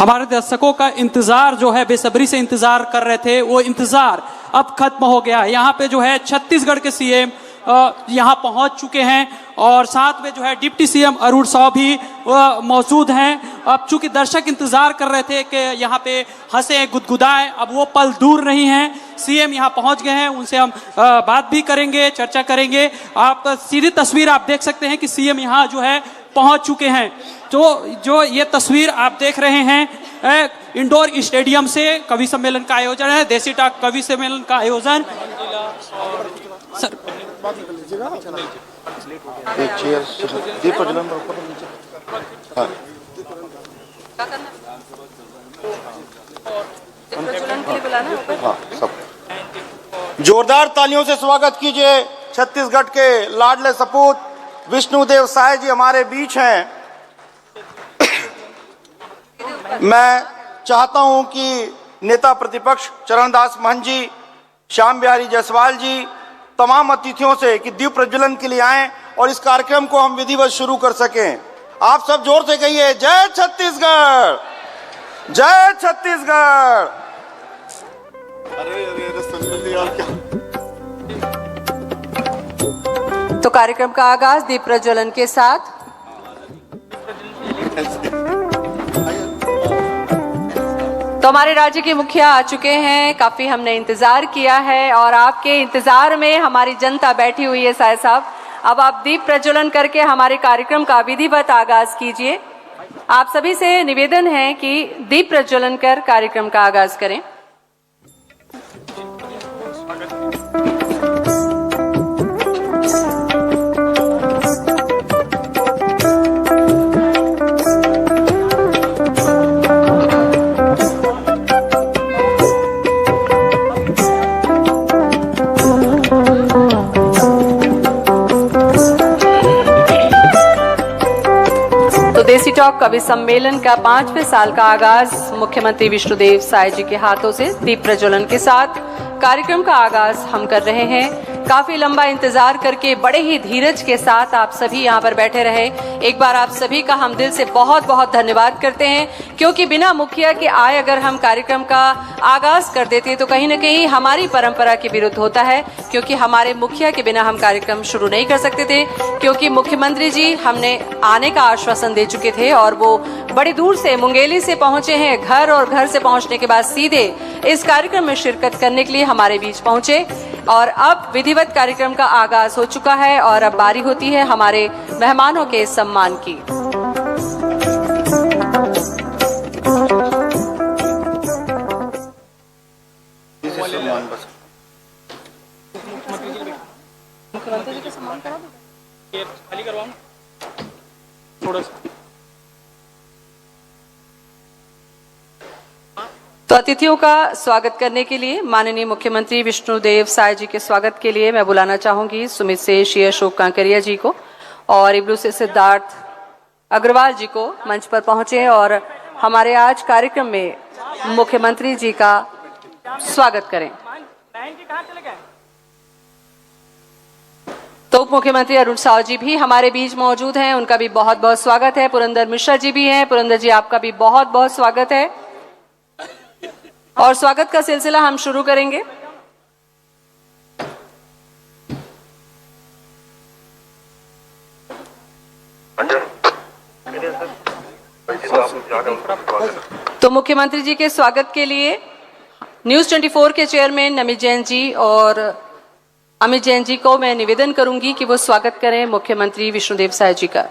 हमारे दर्शकों का इंतजार जो है, बेसब्री से इंतजार कर रहे थे, वो इंतजार अब खत्म हो गया। यहाँ पे जो है छत्तीसगढ़ के सीएम यहाँ पहुंच चुके हैं और साथ में जो है डिप्टी सीएम अरुण साव भी मौजूद हैं। अब चूंकि दर्शक इंतजार कर रहे थे कि यहाँ पे हंसे गुदगुदाएं, अब वो पल दूर नहीं हैं। सीएम यहाँ पहुंच गए हैं, उनसे हम बात भी करेंगे, चर्चा करेंगे। आप सीधी तस्वीर आप देख सकते हैं कि सीएम यहाँ जो है पहुंच चुके हैं। तो जो ये तस्वीर आप देख रहे हैं इंडोर स्टेडियम से कवि सम्मेलन का आयोजन है, देसी टॉक कवि सम्मेलन का आयोजन। सर दीप प्रज्वलन जोरदार तालियों से स्वागत कीजिए। छत्तीसगढ़ के लाडले सपूत विष्णुदेव साय जी हमारे बीच हैं। मैं चाहता हूं कि नेता प्रतिपक्ष चरणदास महंत जी, श्याम बिहारी जायसवाल जी, तमाम अतिथियों से कि दीप प्रज्वलन के लिए आएं और इस कार्यक्रम को हम विधिवत शुरू कर सकें। आप सब जोर से कहिए जय छत्तीसगढ़, जय छत्तीसगढ़। तो कार्यक्रम का आगाज दीप प्रज्वलन के साथ। तो हमारे राज्य के मुखिया आ चुके हैं, काफी हमने इंतजार किया है और आपके इंतजार में हमारी जनता बैठी हुई है। साय साहब, अब आप दीप प्रज्वलन करके हमारे कार्यक्रम का विधिवत आगाज कीजिए। आप सभी से निवेदन है कि दीप प्रज्वलन कर कार्यक्रम का आगाज करें। देसी टॉक कवि सम्मेलन का 5वें साल का आगाज मुख्यमंत्री विष्णुदेव साय जी के हाथों से दीप प्रज्वलन के साथ कार्यक्रम का आगाज हम कर रहे हैं। काफी लंबा इंतजार करके बड़े ही धीरज के साथ आप सभी यहाँ पर बैठे रहे। एक बार आप सभी का हम दिल से बहुत बहुत धन्यवाद करते हैं, क्योंकि बिना मुखिया के आए अगर हम कार्यक्रम का आगाज कर देते तो कहीं न कहीं हमारी परंपरा के विरुद्ध होता है, क्योंकि हमारे मुखिया के बिना हम कार्यक्रम शुरू नहीं कर सकते थे। क्योंकि मुख्यमंत्री जी हमने आने का आश्वासन दे चुके थे और वो बड़ी दूर से मुंगेली से पहुंचे हैं घर, और घर से पहुंचने के बाद सीधे इस कार्यक्रम में शिरकत करने के लिए हमारे बीच पहुंचे। और अब विधिवत कार्यक्रम का आगाज हो चुका है और अब बारी होती है हमारे मेहमानों के सम्मान की। मुख्यमंत्री जी का सम्मान करा दो, खाली करवाऊं थोड़ा सा। तो अतिथियों का स्वागत करने के लिए माननीय मुख्यमंत्री विष्णुदेव साय जी के स्वागत के लिए मैं बुलाना चाहूंगी सुमित से श्री अशोक कांकरिया जी को और इब्लू से सिद्धार्थ अग्रवाल जी को मंच पर पहुंचे और हमारे आज कार्यक्रम में मुख्यमंत्री जी का स्वागत करें। तो उप मुख्यमंत्री अरुण साव जी भी हमारे बीच मौजूद हैं, उनका भी बहुत बहुत स्वागत है। पुरंदर मिश्रा जी भी हैं। पुरंदर जी, आपका भी बहुत बहुत स्वागत है और स्वागत का सिलसिला हम शुरू करेंगे। तो मुख्यमंत्री जी के स्वागत के लिए न्यूज 24 के चेयरमैन अमित जैन जी और अमित जैन जी को मैं निवेदन करूंगी कि वो स्वागत करें मुख्यमंत्री विष्णुदेव साय जी का।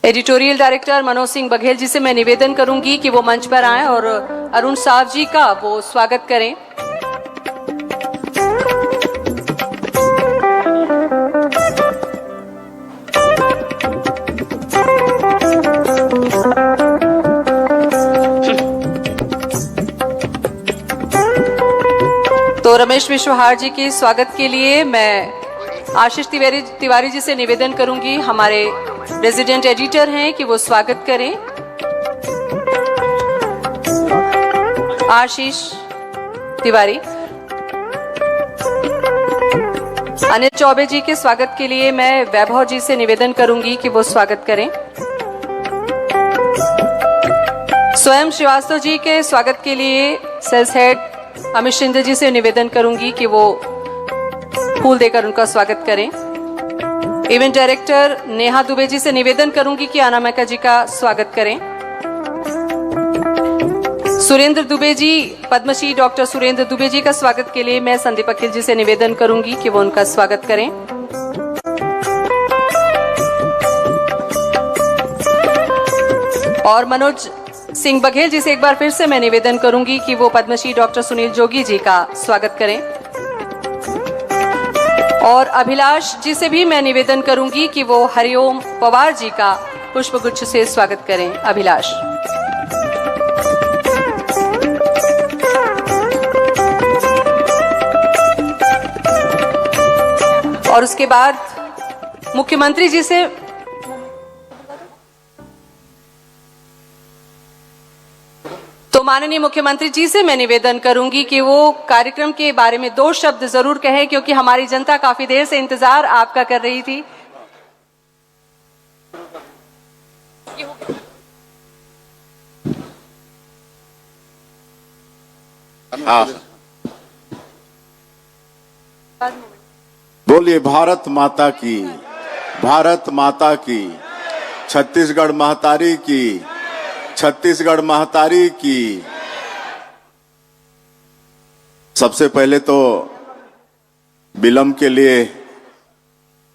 एडिटोरियल डायरेक्टर मनोज सिंह बघेल जी से मैं निवेदन करूंगी कि वो मंच पर आएं और अरुण साव जी का वो स्वागत करें। तो रमेश विश्वहार जी के स्वागत के लिए मैं आशीष तिवारी जी से निवेदन करूंगी, हमारे रेजिडेंट एडिटर हैं, कि वो स्वागत करें। आशीष तिवारी। अनिल चौबे जी के स्वागत के लिए मैं वैभव जी से निवेदन करूंगी कि वो स्वागत करें। स्वयं श्रीवास्तव जी के स्वागत के लिए सेल्स हेड अमित शिंदे जी से निवेदन करूंगी कि वो फूल देकर उनका स्वागत करें। इवेंट डायरेक्टर नेहा दुबे जी से निवेदन करूंगी कि अनामिका जी का स्वागत करें। सुरेंद्र दुबे जी, पद्मश्री डॉक्टर सुरेंद्र दुबे जी का स्वागत के लिए मैं संदीप अखिल जी से निवेदन करूंगी कि वो उनका स्वागत करें। और मनोज सिंह बघेल जी से एक बार फिर से मैं निवेदन करूंगी कि वो पद्मश्री डॉक्टर सुनील जोगी जी का स्वागत करें। और अभिलाष जी से भी मैं निवेदन करूंगी कि वो हरिओम पवार जी का पुष्पगुच्छ से स्वागत करें। अभिलाष। और उसके बाद मुख्यमंत्री जी से माननीय मुख्यमंत्री जी से मैं निवेदन करूंगी कि वो कार्यक्रम के बारे में 2 शब्द जरूर कहें, क्योंकि हमारी जनता काफी देर से इंतजार आपका कर रही थी। बोलिए भारत माता की, भारत माता की, छत्तीसगढ़ महतारी की, छत्तीसगढ़ महतारी की। सबसे पहले तो विलंब के लिए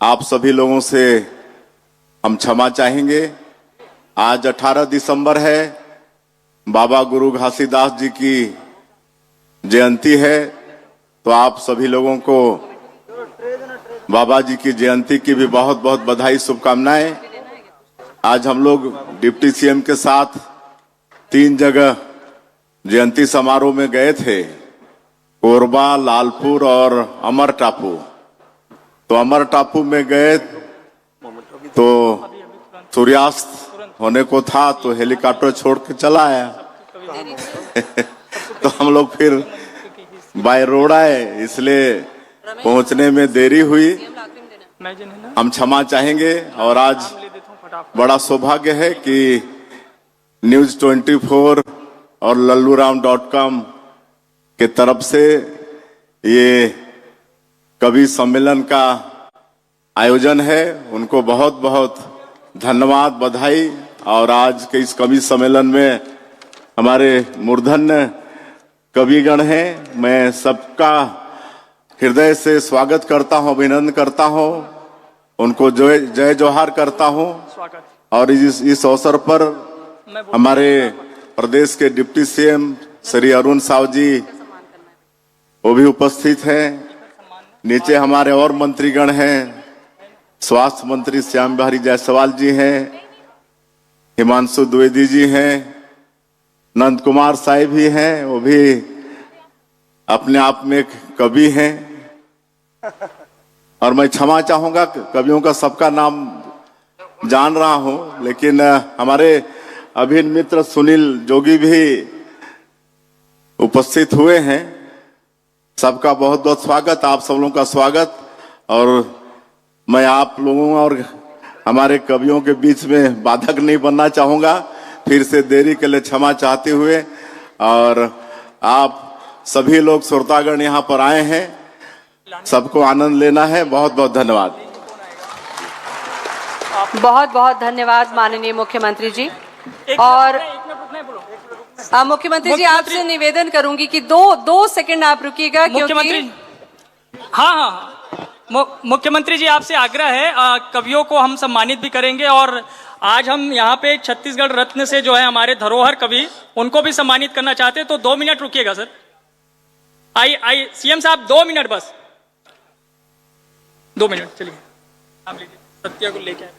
आप सभी लोगों से हम क्षमा चाहेंगे। आज 18 दिसंबर है, बाबा गुरु घासीदास जी की जयंती है, तो आप सभी लोगों को बाबा जी की जयंती की भी बहुत बहुत बधाई, शुभकामनाएं। आज हम लोग डिप्टी सीएम के साथ 3 जगह जयंती समारोह में गए थे, कोरबा, लालपुर और अमर टापू। तो अमर टापू में गए तो सूर्यास्त होने को था, तो हेलीकॉप्टर छोड़ के चला आया। तो हम लोग फिर बाय रोड आए, इसलिए पहुंचने में देरी हुई, हम क्षमा चाहेंगे। और आज बड़ा सौभाग्य है कि न्यूज 24 और लल्लूराम.com के तरफ से ये कवि सम्मेलन का आयोजन है। उनको बहुत बहुत धन्यवाद, बधाई। और आज के इस कवि सम्मेलन में हमारे मूर्धन्य कविगण हैं, मैं सबका हृदय से स्वागत करता हूं, अभिनंदन करता हूं, उनको जय जोहार करता हूं। और इस अवसर पर हमारे प्रदेश के डिप्टी सीएम श्री अरुण साव जी वो भी उपस्थित हैं। नीचे हमारे और मंत्रीगण हैं, स्वास्थ्य मंत्री श्याम बिहारी जायसवाल जी हैं, हिमांशु द्विवेदी जी हैं, नंद कुमार साहब भी हैं, वो भी अपने आप में एक कवि हैं। और मैं क्षमा चाहूंगा, कवियों का सबका नाम जान रहा हूं, लेकिन हमारे अभिन्न मित्र सुनील जोगी भी उपस्थित हुए हैं। सबका बहुत बहुत स्वागत, आप सब लोगों का स्वागत। और मैं आप लोगों और हमारे कवियों के बीच में बाधक नहीं बनना चाहूंगा, फिर से देरी के लिए क्षमा चाहते हुए। और आप सभी लोग श्रोतागण यहाँ पर आए हैं, सबको आनंद लेना है। बहुत बहुत धन्यवाद। बहुत बहुत धन्यवाद माननीय मुख्यमंत्री जी। और मुख्यमंत्री जी आपसे निवेदन करूंगी कि दो सेकंड आप रुकिएगा, क्योंकि मुख्यमंत्री जी आपसे आग्रह है, कवियों को हम सम्मानित भी करेंगे। और आज हम यहाँ पे छत्तीसगढ़ रत्न से जो है हमारे धरोहर कवि, उनको भी सम्मानित करना चाहते हैं। तो 2 मिनट रुकिएगा सर। आई सीएम साहब 2 मिनट बस, 2 मिनट चलिए आप लीजिए। सत्या को लेके आए।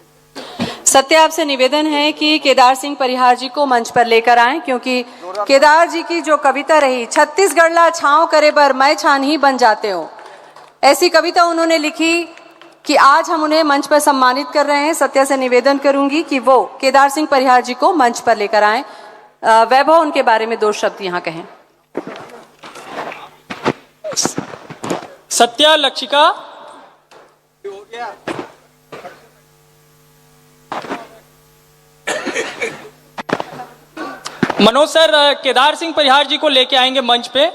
सत्या आपसे निवेदन है कि केदार सिंह परिहार जी को मंच पर लेकर आएं, क्योंकि केदार जी की जो कविता रही, छत्तीसगढ़ ला छांव करे बर मैं छान ही बन जाते हो, ऐसी कविता उन्होंने लिखी कि आज हम उन्हें मंच पर सम्मानित कर रहे हैं। सत्या से निवेदन करूंगी कि वो केदार सिंह परिहार जी को मंच पर लेकर आएं। वैभव उनके बारे में 2 शब्द यहाँ कहें। सत्या लक्षिका मनोज सर केदार सिंह परिहार जी को लेके आएंगे मंच पे।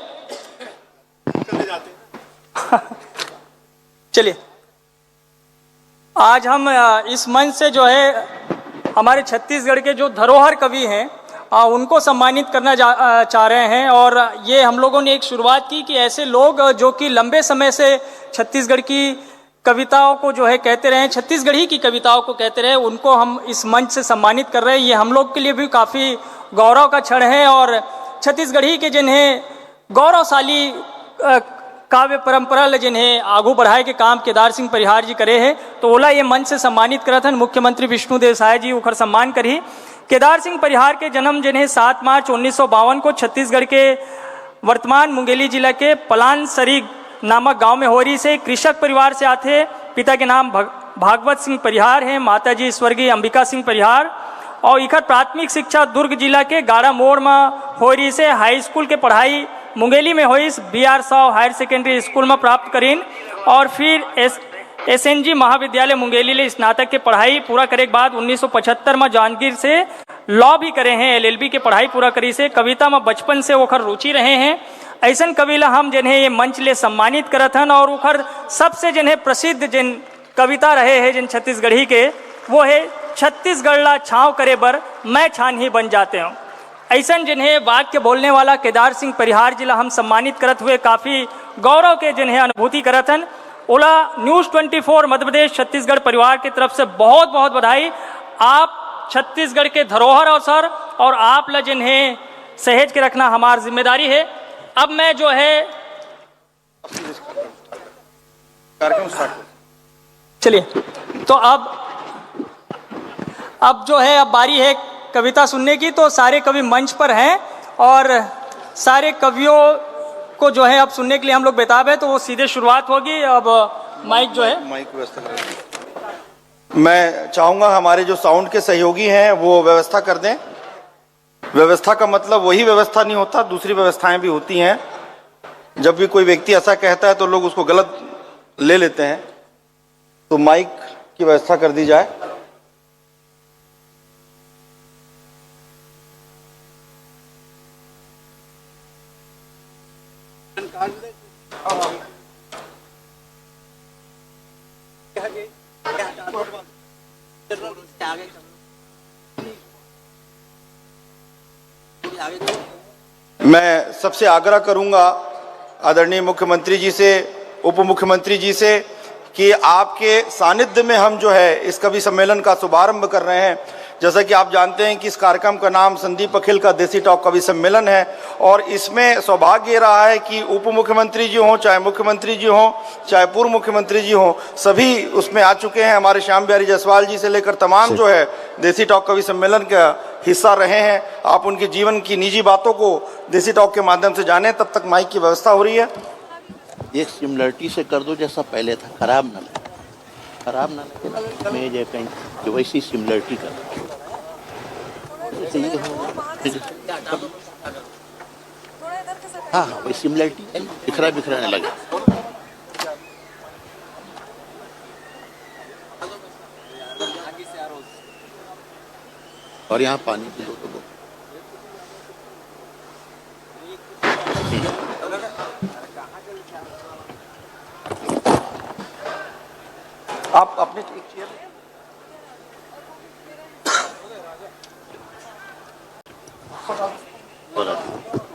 चलिए, आज हम इस मंच से जो है हमारे छत्तीसगढ़ के जो धरोहर कवि हैं उनको सम्मानित करना चाह रहे हैं। और ये हम लोगों ने एक शुरुआत की कि ऐसे लोग जो कि लंबे समय से छत्तीसगढ़ की कविताओं को जो है कहते रहे, छत्तीसगढ़ी की कविताओं को कहते रहे, उनको हम इस मंच से सम्मानित कर रहे हैं। ये हम लोग के लिए भी काफ़ी गौरव का क्षण है। और छत्तीसगढ़ी के जिन्हें गौरवशाली काव्य परंपरा ले जिन्हें आगू बढ़ाए के काम केदार सिंह परिहार जी करे हैं, तो ओला ये मंच से सम्मानित करत हन मुख्यमंत्री विष्णुदेव साय जी उखर सम्मान करी। केदार सिंह परिहार के जन्म जिन्हें 7 मार्च 1952 को छत्तीसगढ़ के वर्तमान मुंगेली जिला के पलानसरी नामक गांव में हो रही से कृषक परिवार से आते। पिता के नाम भागवत सिंह परिहार हैं, माता जी स्वर्गीय अंबिका सिंह परिहार। और इखर प्राथमिक शिक्षा दुर्ग जिला के गाड़ा मोड़ में हो रही से हाई स्कूल के पढ़ाई मुंगेली में हुई, BR Sao higher secondary school में प्राप्त करीन। और फिर SNG महाविद्यालय मुंगेली ले स्नातक के पढ़ाई पूरा करे के बाद 1975 में जांजगीर से लॉ भी करे हैं, LLB के पढ़ाई पूरा करी से। कविता में बचपन से ओखर रुचि रहे हैं। ऐसन कविला हम जिन्हें ये मंच ले सम्मानित करत हन। और ओखर सबसे जिन्हें प्रसिद्ध जिन कविता रहे हैं जिन छत्तीसगढ़ी के, वो है छत्तीसगढ़ ला छाँव करे बर मैं छान ही बन जाते हूँ। ऐसन जिन्हें वाक्य बोलने वाला केदार सिंह परिहार जिला हम सम्मानित करत हुए काफ़ी गौरव के जिन्हें अनुभूति करत हन। ओला न्यूज़ 24 मध्य प्रदेश छत्तीसगढ़ परिवार की तरफ से बहुत बहुत बधाई। आप छत्तीसगढ़ के धरोहर और सर, और आप ला जिन्हें सहेज के रखना हमारी जिम्मेदारी है। अब मैं जो है कार्यक्रम स्टार्ट, चलिए, तो अब जो है अब बारी है कविता सुनने की। तो सारे कवि मंच पर हैं और सारे कवियों को जो है अब सुनने के लिए हम लोग बेताब है, तो वो सीधे शुरुआत होगी। अब माइक जो है माइक व्यवस्था करें। मैं चाहूंगा हमारे जो साउंड के सहयोगी हैं वो व्यवस्था कर दें। व्यवस्था का मतलब वही व्यवस्था नहीं होता, दूसरी व्यवस्थाएं भी होती हैं। जब भी कोई व्यक्ति ऐसा कहता है तो लोग उसको गलत ले लेते हैं, तो माइक की व्यवस्था कर दी जाए। मैं सबसे आग्रह करूंगा आदरणीय मुख्यमंत्री जी से, उप मुख्यमंत्री जी से, कि आपके सानिध्य में हम जो है इस कवि सम्मेलन का शुभारंभ कर रहे हैं। जैसा कि आप जानते हैं कि इस कार्यक्रम का नाम संदीप अखिल का देसी टॉक कवि सम्मेलन है, और इसमें सौभाग्य ये रहा है कि उप मुख्यमंत्री जी हों, चाहे मुख्यमंत्री जी हों, चाहे पूर्व मुख्यमंत्री जी हों, सभी उसमें आ चुके हैं। हमारे श्याम बिहारी जायसवाल जी से लेकर तमाम जो है देसी टॉक कवि सम्मेलन का हिस्सा रहे हैं। आप उनके जीवन की निजी बातों को देसी टॉक के माध्यम से जानें। तब तक माइक की व्यवस्था हो रही है। एक सिमिलरिटी से कर दो जैसा पहले था, खराब ना लगे, खराब ना लगे मैं जो कहीं कि वैसी सिमिलरिटी कर हाँ वही सिमिलरिटी बिखरा बिखरा ना लगे। और यहाँ पानी पी लो तो आप अपने एक चेयर बराबर